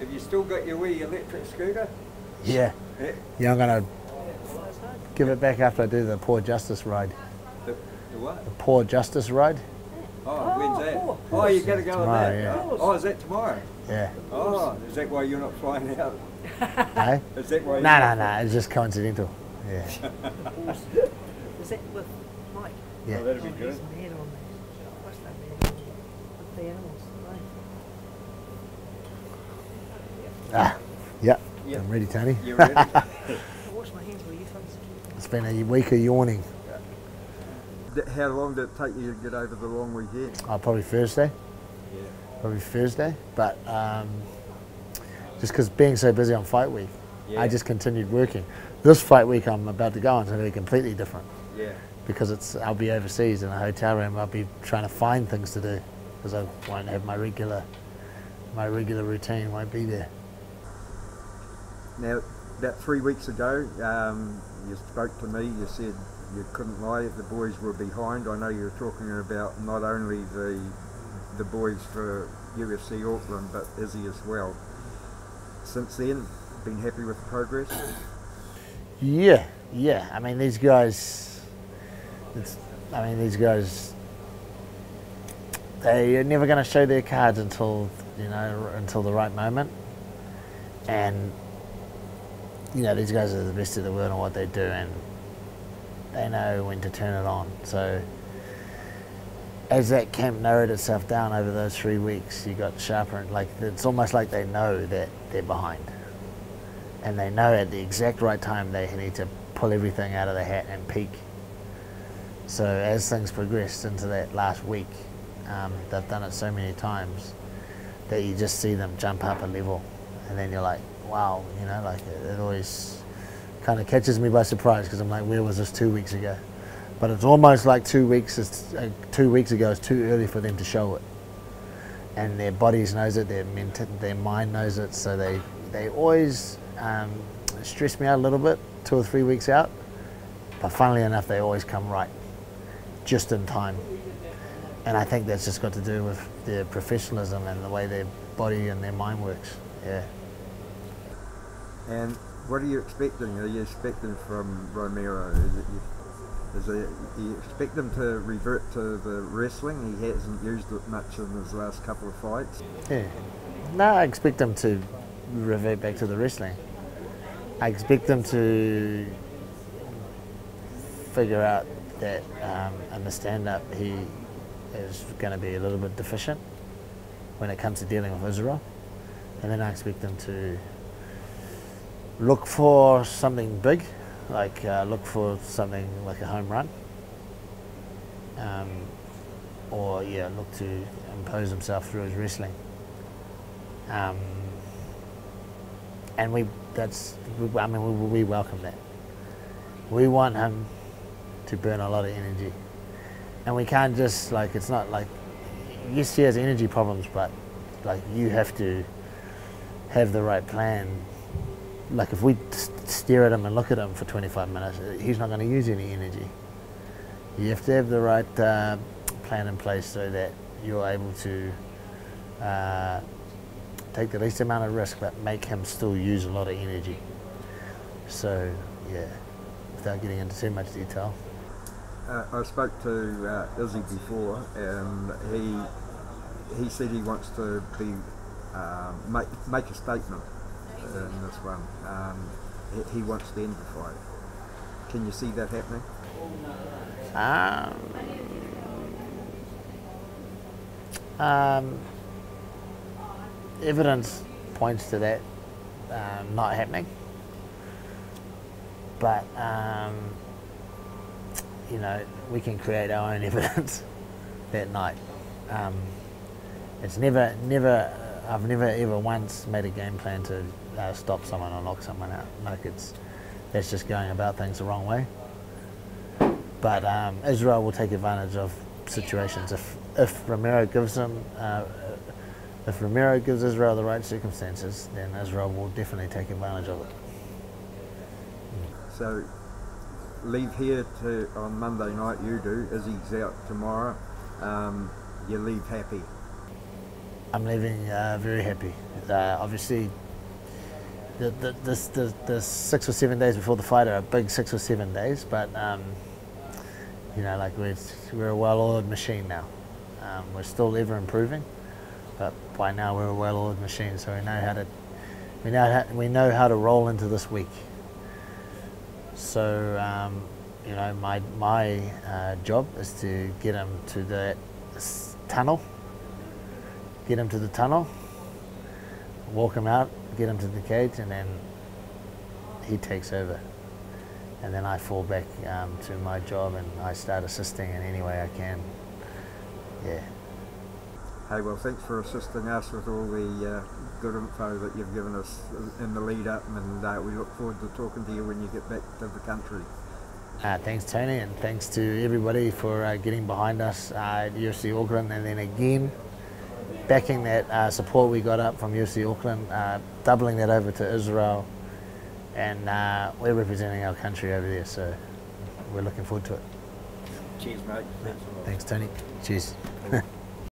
Have you still got your wee electric scooter? Yeah. Yeah, I'm going to give it back after I do the Poor Justice ride. The what? The Poor Justice ride. Oh, when's that? Oh, you got to go with that. Yeah. Oh, is that tomorrow? Yeah. Oh, is that why you're not flying out? Hey? Is that why? No, it's just coincidental. Yeah. Is that with Mike? Yeah. Oh, that'd be good. He's mad on that. What's that mad on with the animals? Right? Yeah. Yep. I'm ready, Tony. You ready? I wash my hands while you folks. It's been a week of yawning. How long did it take you to get over the long weekend? Oh, probably Thursday. Yeah. Probably Thursday. But just because being so busy on fight week, Yeah. I just continued working. This fight week I'm about to go on is going to be completely different. Yeah. Because I'll be overseas in a hotel room. I'll be trying to find things to do because I won't have my regular routine won't be there. Now, about 3 weeks ago, you spoke to me. You said you couldn't lie. The boys were behind. I know you were talking about not only the boys for UFC Auckland, but Izzy as well. Since then, been happy with the progress? Yeah. I mean, these guys. They're never going to show their cards until the right moment, and these guys are the best in the world on what they do, and they know when to turn it on. So as that camp narrowed itself down over those 3 weeks, you got sharper, and it's almost like they know that they're behind, and they know at the exact right time they need to pull everything out of the hat and peak. So as things progressed into that last week, they've done it so many times that you just see them jump up a level, and then you're like, wow, it always kind of catches me by surprise because I'm like, where was this 2 weeks ago? But it's almost like 2 weeks ago is too early for them to show it, and their bodies knows it, their mind knows it, so they always stress me out a little bit 2 or 3 weeks out, but funnily enough they always come right just in time. And I think that's just got to do with their professionalism and the way their body and their mind works. Yeah. And what are you expecting? Are you expecting from Romero? You expect him to revert to the wrestling? He hasn't used it much in his last couple of fights. Yeah. No, I expect him to revert back to the wrestling. I expect him to figure out that in the stand-up he is going to be a little bit deficient when it comes to dealing with Israel. And then I expect him to look for something big, look for something like a home run, or look to impose himself through his wrestling. And we welcome that. We want him to burn a lot of energy, and we can't just it's not like, yes, he has energy problems, but you have to have the right plan. If we stare at him and look at him for 25 minutes, he's not going to use any energy. You have to have the right plan in place so that you're able to take the least amount of risk but make him still use a lot of energy. So yeah, without getting into too much detail. I spoke to Izzy before, and he said he wants to be make a statement in this one. He wants to end the fight. Can you see that happening? Evidence points to that not happening, but we can create our own evidence that night. It's never. I've never ever once made a game plan to stop someone or knock someone out. That's just going about things the wrong way. But Israel will take advantage of situations if Romero gives them. If Romero gives Israel the right circumstances, then Israel will definitely take advantage of it. So, leave here on Monday night, you do. Izzy's out tomorrow. You leave happy. I'm leaving very happy. Obviously, the 6 or 7 days before the fight are a big 6 or 7 days, but you know, like we're a well-oiled machine now. We're still ever improving, but by now we're a well-oiled machine, so we know how to roll into this week. So you know, my job is to get him to the tunnel, walk him out, get him to the cage, and then he takes over. And then I fall back to my job and I start assisting in any way I can. Yeah. Hey, well, thanks for assisting us with all the good info that you've given us in the lead up, and we look forward to talking to you when you get back to the country. Thanks, Tony, and thanks to everybody for getting behind us at UFC Auckland, and then again backing that support we got up from UFC Auckland, doubling that over to Israel, and we're representing our country over there, so we're looking forward to it. Cheers, mate. Thanks, Tony. Cheers.